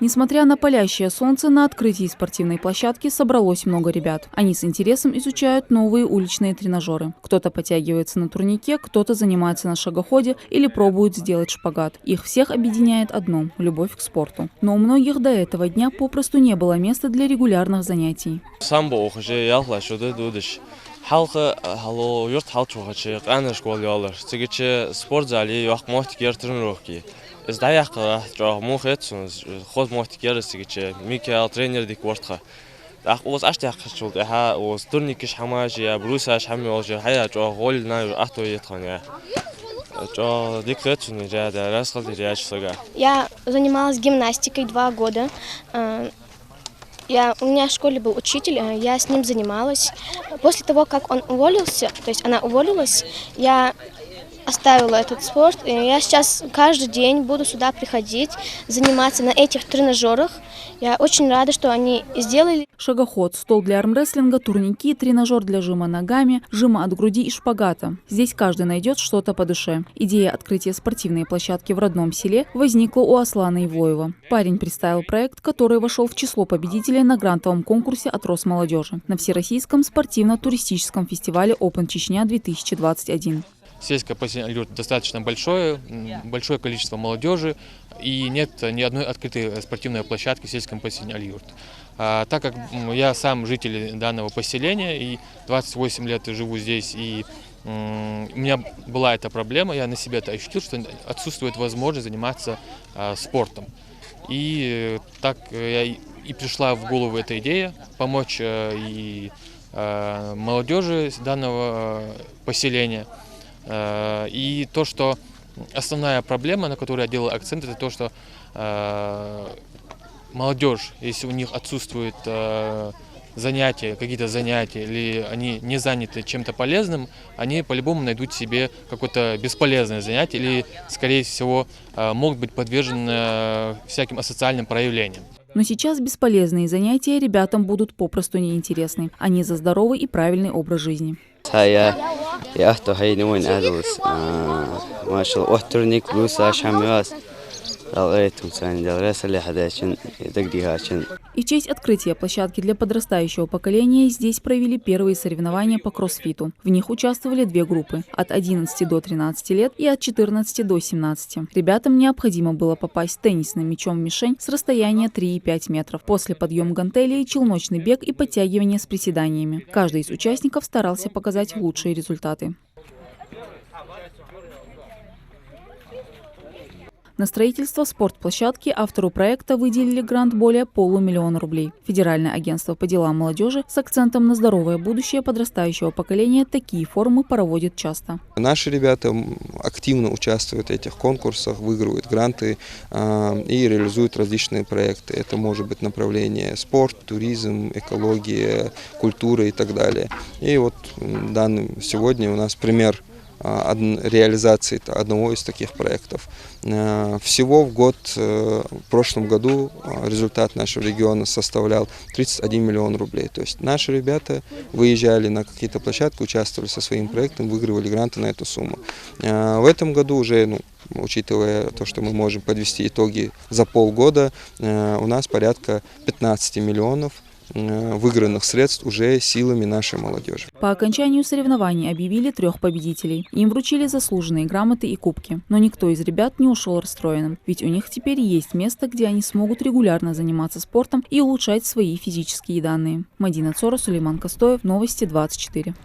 Несмотря на палящее солнце, на открытии спортивной площадки собралось много ребят. Они с интересом изучают новые уличные тренажеры. Кто-то подтягивается на турнике, кто-то занимается на шагоходе или пробует сделать шпагат. Их всех объединяет одно – любовь к спорту. Но у многих до этого дня попросту не было места для регулярных занятий. Халқы хало юрт халт рухачы қаны школ ялар. Цегече спорт зали вақ мохтикер тренировки. Издаяқ жоо мохет ход мохтикер цегече Микел тренер дик вортха. Ах оз аштяқ шул ха оз турникиш хамаж я брусаш хами оз хая жоо гол на ахто етханя. Жоо дикет не жада расхал дирячсага. Я занималась гимнастикой 2 года. У меня в школе был учитель, я с ним занималась. После того, как он уволился, то есть она уволилась, я оставила этот спорт. И я сейчас каждый день буду сюда приходить, заниматься на этих тренажерах. Я очень рада, что они сделали. Шагоход, стол для армрестлинга, турники, тренажер для жима ногами, жима от груди и шпагата. Здесь каждый найдет что-то по душе. Идея открытия спортивной площадки в родном селе возникла у Аслана Ивоева. Парень представил проект, который вошел в число победителей на грантовом конкурсе от Росмолодежи на Всероссийском спортивно-туристическом фестивале Open Чечня 2021. Сельское поселение Аль-Юрт достаточно большое количество молодежи, и нет ни одной открытой спортивной площадки в сельском поселении Аль-Юрт. Так как я сам житель данного поселения и 28 лет живу здесь, и у меня была эта проблема, я на себе это ощутил, что отсутствует возможность заниматься спортом. И так и пришла в голову эта идея помочь и молодежи данного поселения. И то, что основная проблема, на которую я делал акцент, это то, что молодежь, если у них отсутствует какие-то занятия, или они не заняты чем-то полезным, они по-любому найдут себе какое-то бесполезное занятие, или, скорее всего, могут быть подвержены всяким асоциальным проявлениям. Но сейчас бесполезные занятия ребятам будут попросту неинтересны. Они за здоровый и правильный образ жизни. И в честь открытия площадки для подрастающего поколения здесь провели первые соревнования по кроссфиту. В них участвовали 2 группы – от 11 до 13 лет и от 14 до 17. Ребятам необходимо было попасть теннисным мячом в мишень с расстояния 3,5 метров. После подъем гантелей, челночный бег и подтягивание с приседаниями. Каждый из участников старался показать лучшие результаты. На строительство спортплощадки автору проекта выделили грант более $500 000 рублей. Федеральное агентство по делам молодежи с акцентом на здоровое будущее подрастающего поколения такие форумы проводит часто. Наши ребята активно участвуют в этих конкурсах, выигрывают гранты и реализуют различные проекты. Это может быть направление спорт, туризм, экология, культура и так далее. И вот сегодня у нас пример реализации одного из таких проектов. Всего в прошлом году результат нашего региона составлял 31 миллион рублей. То есть наши ребята выезжали на какие-то площадки, участвовали со своим проектом, выигрывали гранты на эту сумму. В этом году уже, учитывая то, что мы можем подвести итоги за полгода, у нас порядка 15 миллионов выигранных средств уже силами нашей молодежи. По окончанию соревнований объявили 3 победителей. Им вручили заслуженные грамоты и кубки. Но никто из ребят не ушел расстроенным. Ведь у них теперь есть место, где они смогут регулярно заниматься спортом и улучшать свои физические данные. Мадина Цора, Сулейман Костоев, Новости 24.